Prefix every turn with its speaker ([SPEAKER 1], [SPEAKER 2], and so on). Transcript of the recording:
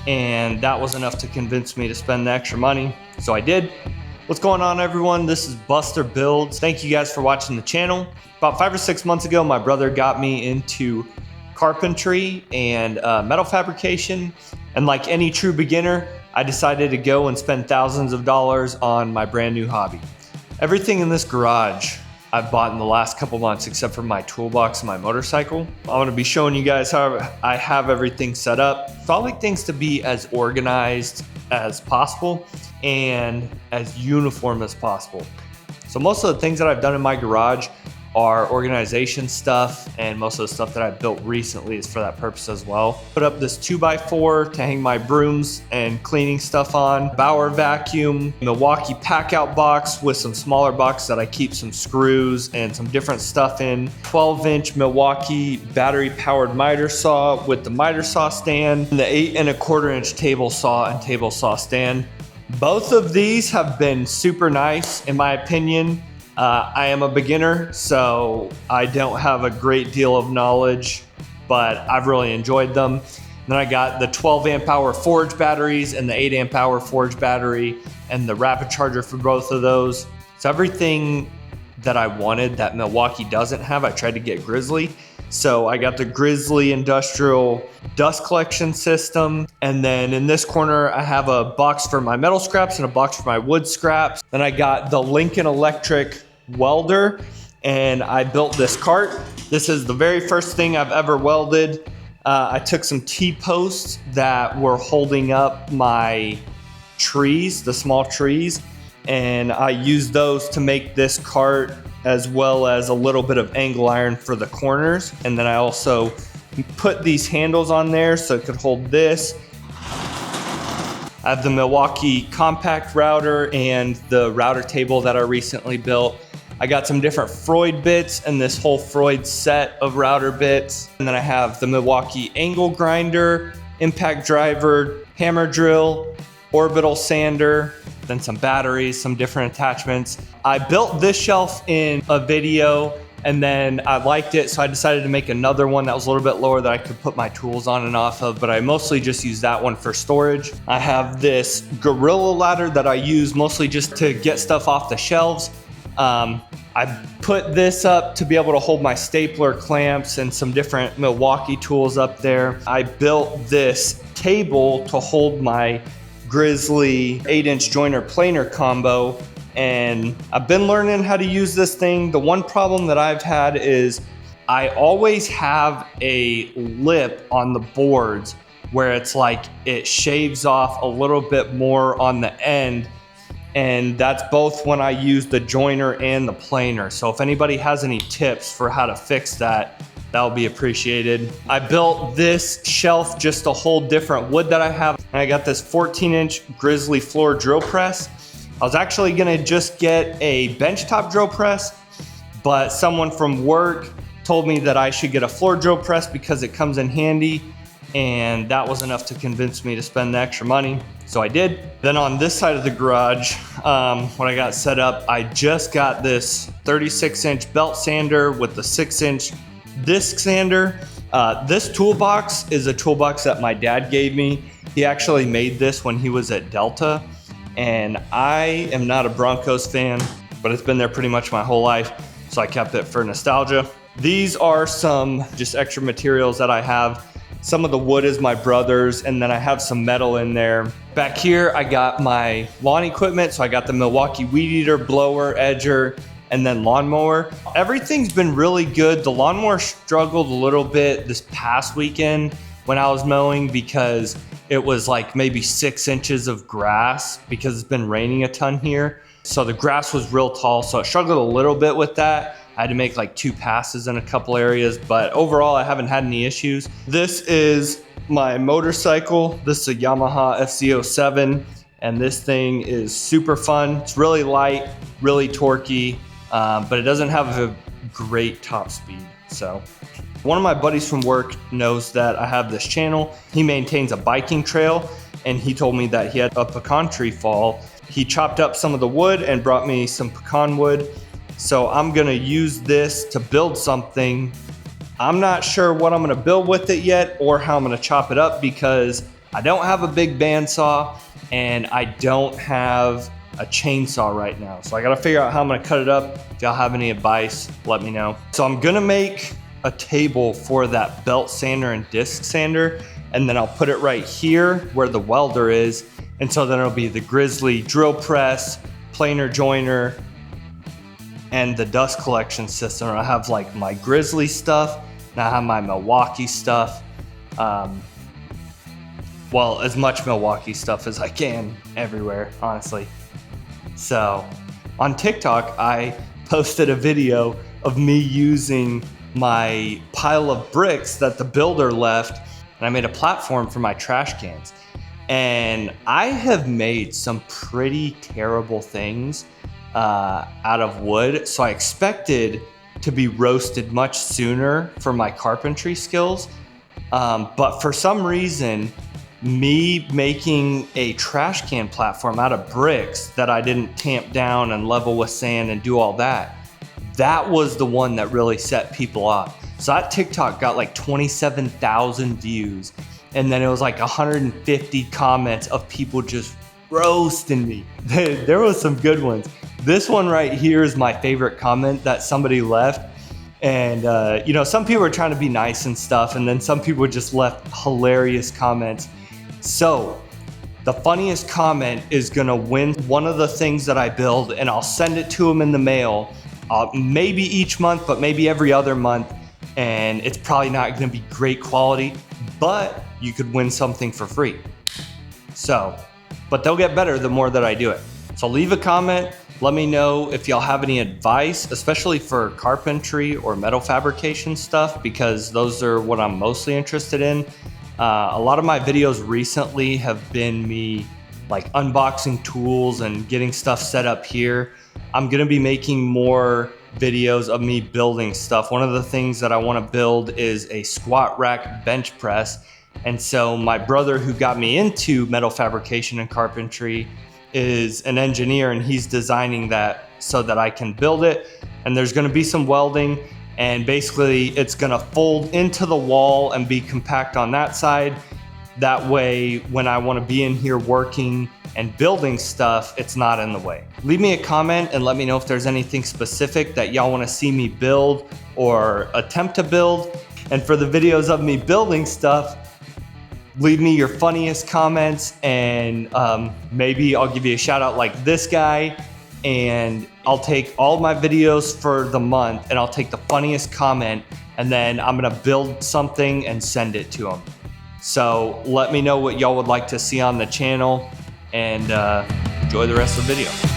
[SPEAKER 1] and that was enough to convince me to spend the extra money, so I did. What's going on, everyone? This is Buster Buildz. Thank you guys for watching the channel. About 5 or 6 months ago, my brother got me into carpentry and metal fabrication, and like any true beginner, I decided to go and spend thousands of dollars on my brand new hobby. Everything in this garage I've bought in the last couple months except for my toolbox and my motorcycle. I'm gonna be showing you guys how I have everything set up. So I like things to be as organized as possible and as uniform as possible. So most of the things that I've done in my garage are organization stuff, and most of the stuff that I've built recently is for that purpose as well. Put up this 2x4 to hang my brooms and cleaning stuff on. Bauer vacuum, Milwaukee pack out box with some smaller boxes that I keep some screws and some different stuff in. 12-inch Milwaukee battery powered miter saw with the miter saw stand, and the 8 1/4 inch table saw and table saw stand. Both of these have been super nice in my opinion. I am a beginner, so I don't have a great deal of knowledge, but I've really enjoyed them. Then I got the 12 amp hour Forge batteries and the 8 amp hour Forge battery and the rapid charger for both of those. So everything that I wanted that Milwaukee doesn't have, I tried to get Grizzly. So I got the Grizzly Industrial dust collection system. And then in this corner, I have a box for my metal scraps and a box for my wood scraps. Then I got the Lincoln Electric welder, and I built this cart. This is the very first thing I've ever welded. I took some T-posts that were holding up my trees, the small trees, and I used those to make this cart, as well as a little bit of angle iron for the corners. And then I also put these handles on there so it could hold this. I have the Milwaukee compact router and the router table that I recently built. I got some different Freud bits and this whole Freud set of router bits. And then I have the Milwaukee angle grinder, impact driver, hammer drill, orbital sander, then some batteries, some different attachments. I built this shelf in a video and then I liked it, so I decided to make another one that was a little bit lower that I could put my tools on and off of, but I mostly just use that one for storage. I have this Gorilla ladder that I use mostly just to get stuff off the shelves. I put this up to be able to hold my stapler clamps and some different Milwaukee tools up there. I built this table to hold my Grizzly 8-inch joiner planer combo, and I've been learning how to use this thing. The one problem that I've had is I always have a lip on the boards where it's like it shaves off a little bit more on the end, and that's both when I use the joiner and the planer. So if anybody has any tips for how to fix that, that'll be appreciated. I built this shelf just to hold different wood that I have. And I got this 14-inch Grizzly floor drill press. I was actually gonna just get a benchtop drill press, but someone from work told me that I should get a floor drill press because it comes in handy, and that was enough to convince me to spend the extra money, so I did. Then on this side of the garage, when I got set up, I just got this 36-inch belt sander with the 6-inch disc sander. This toolbox is a toolbox that my dad gave me. He actually made this when he was at Delta, and I am not a Broncos fan, but it's been there pretty much my whole life, so I kept it for nostalgia. These are some just extra materials that I have. Some of the wood is my brother's, and then I have some metal in there. Back here, I got my lawn equipment, so I got the Milwaukee weed eater, blower, edger, and then lawnmower. Everything's been really good. The lawnmower struggled a little bit this past weekend when I was mowing because it was like maybe 6 inches of grass because it's been raining a ton here. So the grass was real tall, so it struggled a little bit with that. I had to make like 2 passes in a couple areas, but overall I haven't had any issues. This is my motorcycle. This is a Yamaha FZ07, and this thing is super fun. It's really light, really torquey, but it doesn't have a great top speed. So one of my buddies from work knows that I have this channel. He maintains a biking trail, and he told me that he had a pecan tree fall. He chopped up some of the wood and brought me some pecan wood. So I'm gonna use this to build something. I'm not sure what I'm gonna build with it yet or how I'm gonna chop it up because I don't have a big bandsaw and I don't have a chainsaw right now. So I gotta figure out how I'm gonna cut it up. If y'all have any advice, let me know. So I'm gonna make a table for that belt sander and disc sander, and then I'll put it right here where the welder is. And so then it'll be the Grizzly drill press, planer joiner, and the dust collection system. I have like my Grizzly stuff, and I have my Milwaukee stuff. Well, as much Milwaukee stuff as I can everywhere, honestly. So on TikTok, I posted a video of me using my pile of bricks that the builder left, and I made a platform for my trash cans. And I have made some pretty terrible things out of wood. So I expected to be roasted much sooner for my carpentry skills. But for some reason, me making a trash can platform out of bricks that I didn't tamp down and level with sand and do all that, that was the one that really set people off. So that TikTok got like 27,000 views. And then it was like 150 comments of people just roasting me. There was some good ones. This one right here is my favorite comment that somebody left. And you know, some people are trying to be nice and stuff, and then some people just left hilarious comments. So the funniest comment is gonna win one of the things that I build, and I'll send it to them in the mail, maybe each month, but maybe every other month. And it's probably not gonna be great quality, but you could win something for free. So, but they'll get better the more that I do it. So leave a comment. Let me know if y'all have any advice, especially for carpentry or metal fabrication stuff, because those are what I'm mostly interested in. A lot of my videos recently have been me like unboxing tools and getting stuff set up here. I'm gonna be making more videos of me building stuff. One of the things that I wanna build is a squat rack bench press. And so my brother, who got me into metal fabrication and carpentry, is an engineer, and he's designing that so that I can build it. And there's gonna be some welding, and basically it's gonna fold into the wall and be compact on that side. That way, when I wanna be in here working and building stuff, it's not in the way. Leave me a comment and let me know if there's anything specific that y'all wanna see me build or attempt to build. And for the videos of me building stuff, leave me your funniest comments, and maybe I'll give you a shout out like this guy, and I'll take all my videos for the month and I'll take the funniest comment, and then I'm gonna build something and send it to him. So let me know what y'all would like to see on the channel, and enjoy the rest of the video.